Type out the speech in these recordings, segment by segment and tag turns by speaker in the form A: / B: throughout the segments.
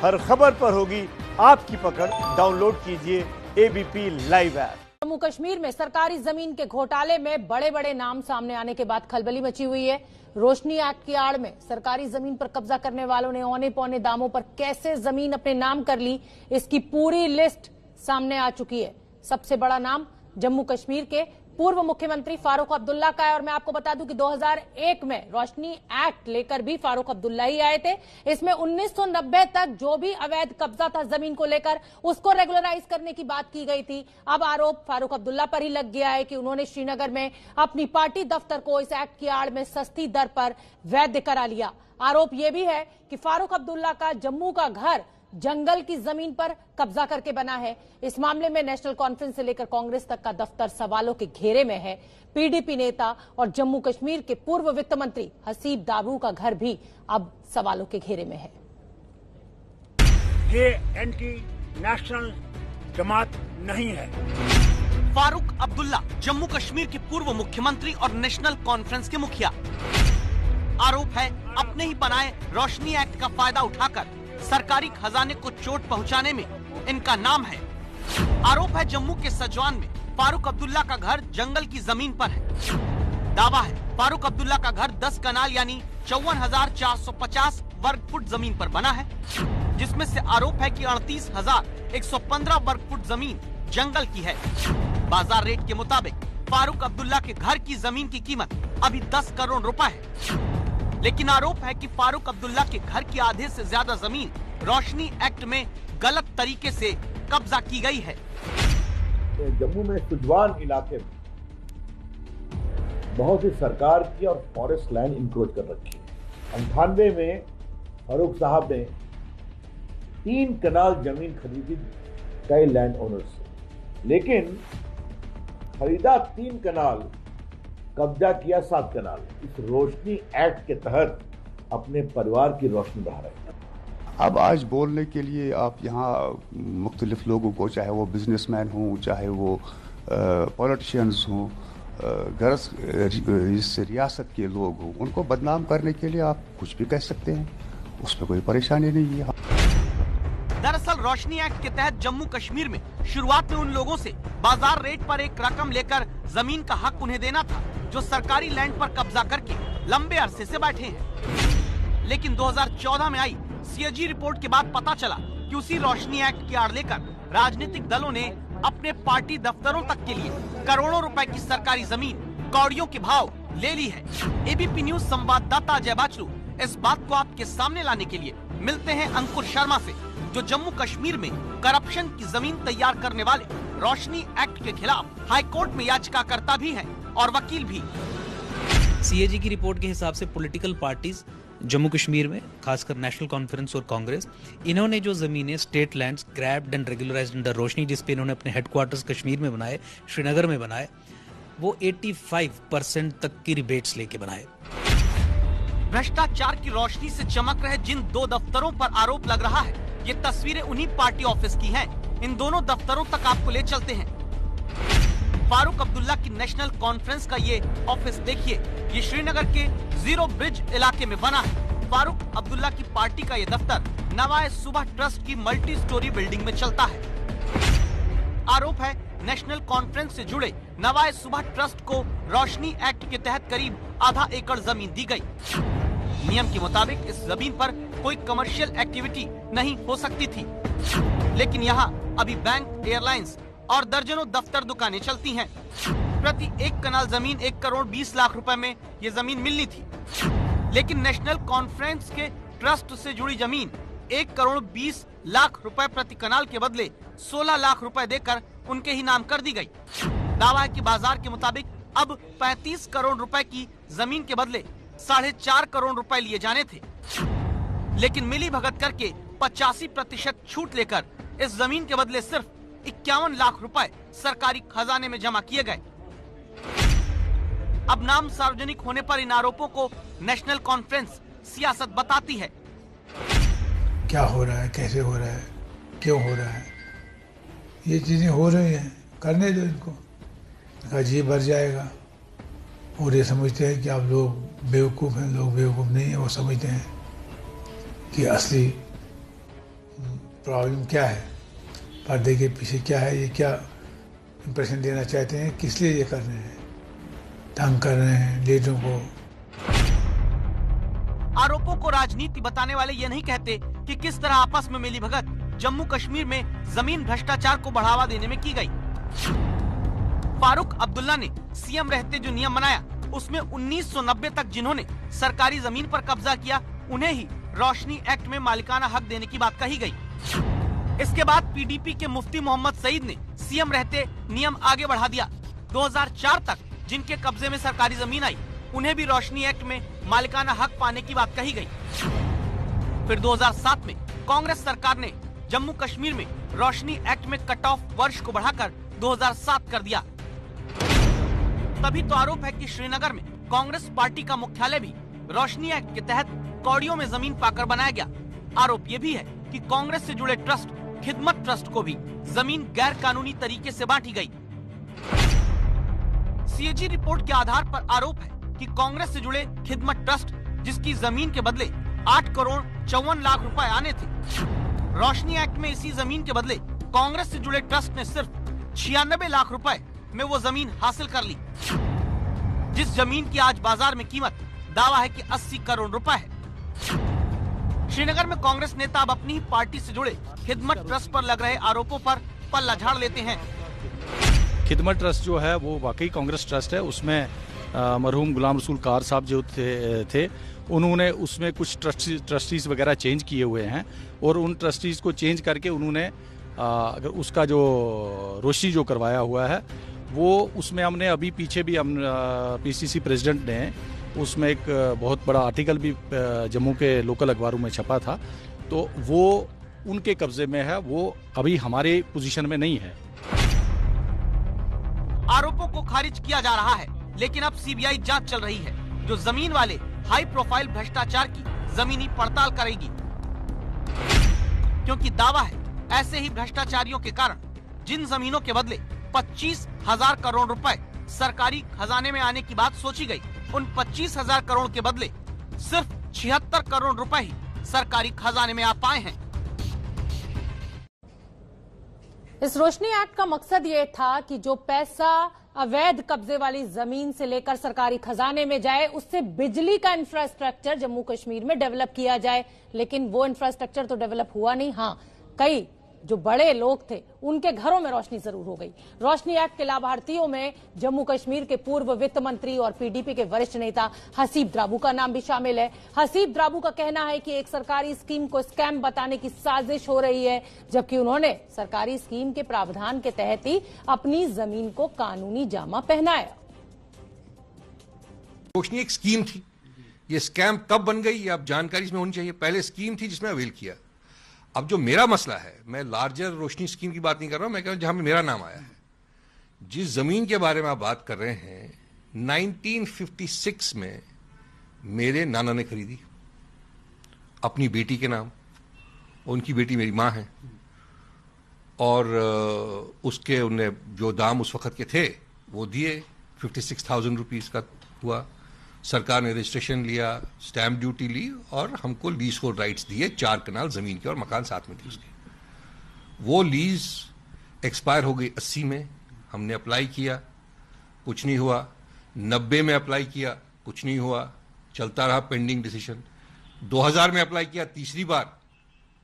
A: हर खबर पर होगी आपकी पकड़। डाउनलोड कीजिए ABP live app.
B: Jammu Kashmir में सरकारी जमीन के घोटाले में बड़े बड़े नाम सामने आने के बाद खलबली मची हुई है। रोशनी एक्ट की आड़ में सरकारी जमीन पर कब्जा करने वालों ने औने पौने दामों पर कैसे जमीन अपने नाम कर ली, इसकी पूरी लिस्ट सामने आ चुकी है। सबसे बड़ा नाम जम्मू कश्मीर के पूर्व मुख्यमंत्री फारूक अब्दुल्ला का है। और मैं आपको बता दूं कि 2001 में रोशनी एक्ट लेकर भी फारूक अब्दुल्ला ही आए थे। इसमें 1990 तक जो भी अवैध कब्जा था जमीन को लेकर, उसको रेगुलराइज करने की बात की गई थी। अब आरोप फारूक अब्दुल्ला पर ही लग गया है कि उन्होंने श्रीनगर में अपनी पार्टी दफ्तर को इस एक्ट की आड़ में सस्ती दर पर वैध करा लिया। आरोप यह भी है कि फारूक अब्दुल्ला का जम्मू का घर जंगल की जमीन पर कब्जा करके बना है। इस मामले में नेशनल कॉन्फ्रेंस से लेकर कांग्रेस तक का दफ्तर सवालों के घेरे में है। पीडीपी नेता और जम्मू कश्मीर के पूर्व वित्त मंत्री हसीब दाबरू का घर भी अब सवालों के घेरे में है।
C: ये एंटी नेशनल जमात नहीं है।
D: फारूक अब्दुल्ला जम्मू कश्मीर के पूर्व मुख्यमंत्री और नेशनल कॉन्फ्रेंस के मुखिया। आरोप है अपने ही बनाए रोशनी एक्ट का फायदा उठाकर सरकारी खजाने को चोट पहुंचाने में इनका नाम है। आरोप है जम्मू के सजवान में फारूक अब्दुल्ला का घर जंगल की जमीन पर है। दावा है फारूक अब्दुल्ला का घर 10 कनाल यानी 54,450 वर्ग फुट जमीन पर बना है, जिसमें से आरोप है कि 38,115 वर्ग फुट जमीन जंगल की है। बाजार रेट के मुताबिक फारूक अब्दुल्ला के घर की जमीन की कीमत अभी 10 करोड़ रुपए है। लेकिन आरोप है कि फारूक अब्दुल्ला के घर की आधे से ज्यादा जमीन रोशनी एक्ट में गलत तरीके से कब्जा की गई है।
E: जम्मू में सुजवान इलाके में बहुत सी सरकार की और फॉरेस्ट लैंड इंक्रोच कर रखी है। 98 में फारूक साहब ने 3 कनाल जमीन खरीदी कई लैंड ओनर से, लेकिन खरीदा 3 कनाल, कब्जा किया 7 कनाल। इस रोशनी एक्ट के तहत अपने परिवार की रोशनी बढ़ा रहे हैं।
F: अब आज बोलने के लिए आप यहाँ मुख्तलिफ लोगों को, चाहे वो बिजनेसमैन हों, चाहे वो पॉलिटिशियंस हों, इस रियासत के लोग हों, उनको बदनाम करने के लिए आप कुछ भी कह सकते हैं, उसमें कोई परेशानी नहीं है।
D: दरअसल रोशनी एक्ट के तहत जम्मू कश्मीर में शुरुआत में उन लोगों से बाजार रेट पर एक रकम लेकर जमीन का हक उन्हें देना था जो सरकारी लैंड पर कब्जा करके लंबे अरसे से बैठे हैं। लेकिन 2014 में आई सीएजी रिपोर्ट के बाद पता चला कि उसी रोशनी एक्ट की आड़ लेकर राजनीतिक दलों ने अपने पार्टी दफ्तरों तक के लिए करोड़ों रुपए की सरकारी जमीन कौड़ियों के भाव ले ली है। एबीपी न्यूज संवाददाता अजय बाचलू इस बात को आपके सामने लाने के लिए मिलते हैं अंकुर शर्मा से, जो जम्मू कश्मीर में करप्शन की जमीन तैयार करने वाले रोशनी एक्ट के खिलाफ हाईकोर्ट में याचिकाकर्ता भी हैं और वकील भी।
G: सीएजी की रिपोर्ट के हिसाब से पॉलिटिकल पार्टीज जम्मू कश्मीर में, खासकर नेशनल कॉन्फ्रेंस और कांग्रेस, इन्होंने जो जमीनें state lands grabbed and regularised under Roshni, जिसपे इन्होंने अपने हेडक्वार्टर्स कश्मीर में बनाए, श्रीनगर में बनाए, वो 85% तक की रिबेट्स लेके बनाए।
D: भ्रष्टाचार की रोशनी से चमक रहे जिन 2 दफ्तरों पर आरोप लग रहा है, ये तस्वीरें उन्हीं पार्टी ऑफिस की हैं। इन दोनों दफ्तरों तक आपको ले चलते हैं। फारूक अब्दुल्ला की नेशनल कॉन्फ्रेंस का ये ऑफिस देखिए, ये श्रीनगर के जीरो ब्रिज इलाके में बना है। फारूक अब्दुल्ला की पार्टी का ये दफ्तर नवाए सुबह ट्रस्ट की मल्टी स्टोरी बिल्डिंग में चलता है। आरोप है नेशनल कॉन्फ्रेंस से जुड़े नवाए सुबह ट्रस्ट को रोशनी एक्ट के तहत करीब आधा एकड़ जमीन दी गई। नियम के मुताबिक इस जमीन पर कोई कमर्शियल एक्टिविटी नहीं हो सकती थी, लेकिन यहाँ अभी बैंक, एयरलाइंस और दर्जनों दफ्तर दुकानें चलती हैं। प्रति 1 कनाल जमीन 1 करोड़ 20 लाख रुपए में ये जमीन मिलनी थी, लेकिन नेशनल कॉन्फ्रेंस के ट्रस्ट से जुड़ी जमीन 1 करोड़ 20 लाख रुपए प्रति कनाल के बदले 16 लाख रुपए देकर उनके ही नाम कर दी गई। दावा है कि बाजार के मुताबिक अब 35 करोड़ रुपए की जमीन के बदले 4.5 करोड़ रुपए लिए जाने थे, लेकिन मिली भगत करके 85% छूट लेकर इस जमीन के बदले सिर्फ 51 लाख रुपए सरकारी खजाने में जमा किए गए। अब नाम सार्वजनिक होने पर इन आरोपों को नेशनल कॉन्फ्रेंस सियासत बताती है।
H: क्या हो रहा है, कैसे हो रहा है, क्यों हो रहा है, ये चीजें हो रही हैं, करने दो इनको, जी भर जाएगा। और ये समझते हैं कि आप लोग बेवकूफ़ हैं। लोग बेवकूफ़ नहीं है, वो समझते हैं कि असली प्रॉब्लम क्या है, पर्दे के पीछे क्या है, ये क्या इंप्रेशन देना चाहते हैं, किस लिए ये कर रहे हैं, तंग कर रहे हैं लीडरों को।
D: आरोपों को राजनीति बताने वाले ये नहीं कहते कि किस तरह आपस में मिलीभगत जम्मू कश्मीर में जमीन भ्रष्टाचार को बढ़ावा देने में की गई। फारूक अब्दुल्ला ने सीएम रहते जो नियम बनाया उसमें 1990 तक जिन्होंने सरकारी जमीन पर कब्जा किया उन्हें ही रोशनी एक्ट में मालिकाना हक देने की बात कही गई। इसके बाद पीडीपी के मुफ्ती मोहम्मद सईद ने सीएम रहते नियम आगे बढ़ा दिया। 2004 तक जिनके कब्जे में सरकारी जमीन आई उन्हें भी रोशनी एक्ट में मालिकाना हक पाने की बात कही गई। फिर 2007 में कांग्रेस सरकार ने जम्मू कश्मीर में रोशनी एक्ट में कट ऑफ वर्ष को बढ़ाकर 2007 कर दिया। तभी तो आरोप है कि श्रीनगर में कांग्रेस पार्टी का मुख्यालय भी रोशनी एक्ट के तहत कौड़ियों में जमीन पाकर बनाया गया। आरोप ये भी है कि कांग्रेस से जुड़े ट्रस्ट खिदमत ट्रस्ट को भी जमीन गैर कानूनी तरीके से बांटी गई। सीएजी रिपोर्ट के आधार पर आरोप है कि कांग्रेस से जुड़े खिदमत ट्रस्ट जिसकी जमीन के बदले 8 करोड़ 54 लाख रुपए आने थे, रोशनी एक्ट में इसी जमीन के बदले कांग्रेस से जुड़े ट्रस्ट ने सिर्फ 96 लाख रुपए में वो जमीन हासिल कर ली, जिस जमीन की आज बाजार में कीमत दावा है कि 80 करोड़ रुपए है। श्रीनगर में कांग्रेस नेता अब अपनी ही पार्टी से जुड़े खिदमत ट्रस्ट पर लग रहे आरोपों पर पल्ला झाड़ लेते हैं।
I: खिदमत ट्रस्ट जो है वो वाकई कांग्रेस ट्रस्ट है। उसमें मरहूम गुलाम रसूल कार साहब जो थे उन्होंने उसमें कुछ ट्रस्टीज वगैरह चेंज किए हुए हैं और उन ट्रस्टीज को चेंज करके उन्होंने अगर उसका जो रोशनी जो करवाया हुआ है वो उसमें हमने अभी पीछे भी हम पीसीसी प्रेसिडेंट ने उसमें एक बहुत बड़ा आर्टिकल भी जम्मू के लोकल अखबारों में छपा था, तो वो उनके कब्जे में है, वो अभी हमारे पोजीशन में नहीं है।
D: आरोपों को खारिज किया जा रहा है, लेकिन अब सीबीआई जांच चल रही है जो जमीन वाले हाई प्रोफाइल भ्रष्टाचार की जमीनी पड़ताल करेगी, क्योंकि दावा है ऐसे ही भ्रष्टाचारियों के कारण जिन जमीनों के बदले 25,000 करोड़ रुपए सरकारी खजाने में आने की बात सोची गई, उन 25,000 करोड़ के बदले सिर्फ 76 करोड़ रुपए ही सरकारी खजाने में आ पाए हैं।
B: इस रोशनी एक्ट का मकसद ये था कि जो पैसा अवैध कब्जे वाली जमीन से लेकर सरकारी खजाने में जाए उससे बिजली का इंफ्रास्ट्रक्चर जम्मू कश्मीर में डेवलप किया जाए, लेकिन वो इंफ्रास्ट्रक्चर तो डेवलप हुआ नहीं। हाँ, कई जो बड़े लोग थे उनके घरों में रोशनी जरूर हो गई। रोशनी एक्ट के लाभार्थियों में जम्मू कश्मीर के पूर्व वित्त मंत्री और पीडीपी के वरिष्ठ नेता हसीब द्राबू का नाम भी शामिल है। हसीब द्राबू का कहना है कि एक सरकारी स्कीम को स्कैम बताने की साजिश हो रही है, जबकि उन्होंने सरकारी स्कीम के प्रावधान के तहत ही अपनी जमीन को कानूनी जामा पहनाया।
J: रोशनी एक स्कीम थी, ये स्कैम कब बन गई ये अब जानकारी इसमें होनी चाहिए। पहले स्कीम थी जिसमें अवेल किया। अब जो मेरा मसला है, मैं लार्जर रोशनी स्कीम की बात नहीं कर रहा हूं, मैं कह रहा हूं जहां में मेरा नाम आया है। जिस जमीन के बारे में आप बात कर रहे हैं 1956 में मेरे नाना ने खरीदी अपनी बेटी के नाम, उनकी बेटी मेरी मां है, और उसके उन्हें जो दाम उस वक्त के थे वो दिए, 56,000 रुपीज का हुआ। सरकार ने रजिस्ट्रेशन लिया, स्टैंप ड्यूटी ली और हमको लीज होल्ड राइट्स दिए 4 कनाल जमीन के और मकान साथ में थे उसके। वो लीज एक्सपायर हो गई 80 में, हमने अप्लाई किया, कुछ नहीं हुआ। 90 में अप्लाई किया, कुछ नहीं हुआ, चलता रहा पेंडिंग डिसीजन। 2000 में अप्लाई किया तीसरी बार,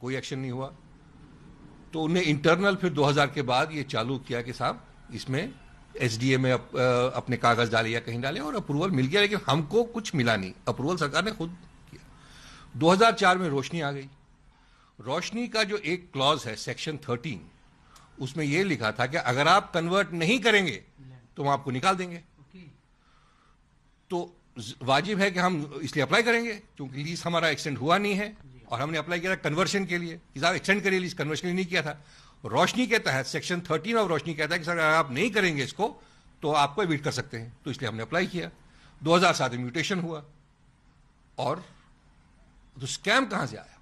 J: कोई एक्शन नहीं हुआ। तो उन्हें इंटरनल फिर 2000 के बाद ये चालू किया कि साहब इसमें एसडीए में अपने कागज डाले या कहीं डाले और अप्रूवल मिल गया, लेकिन हमको कुछ मिला नहीं। अप्रूवल सरकार ने खुद किया। 2004 में रोशनी आ गई। रोशनी का जो एक क्लॉज है सेक्शन 13, उसमें यह लिखा था कि अगर आप कन्वर्ट नहीं करेंगे तो हम आपको निकाल देंगे। तो वाजिब है कि हम इसलिए अप्लाई करेंगे क्योंकि लीज हमारा एक्सटेंड हुआ नहीं है और हमने अप्लाई किया था कन्वर्शन के लिए कि साहब एक्सटेंड करिए लीज, कन्वर्शन के लिए नहीं किया था। रोशनी के तहत सेक्शन 13 ऑफ रोशनी कहता है कि सर अगर आप नहीं करेंगे इसको तो आपको एविट कर सकते हैं, तो इसलिए हमने अप्लाई किया। 2007 में म्यूटेशन हुआ और तो स्कैम कहां से आया?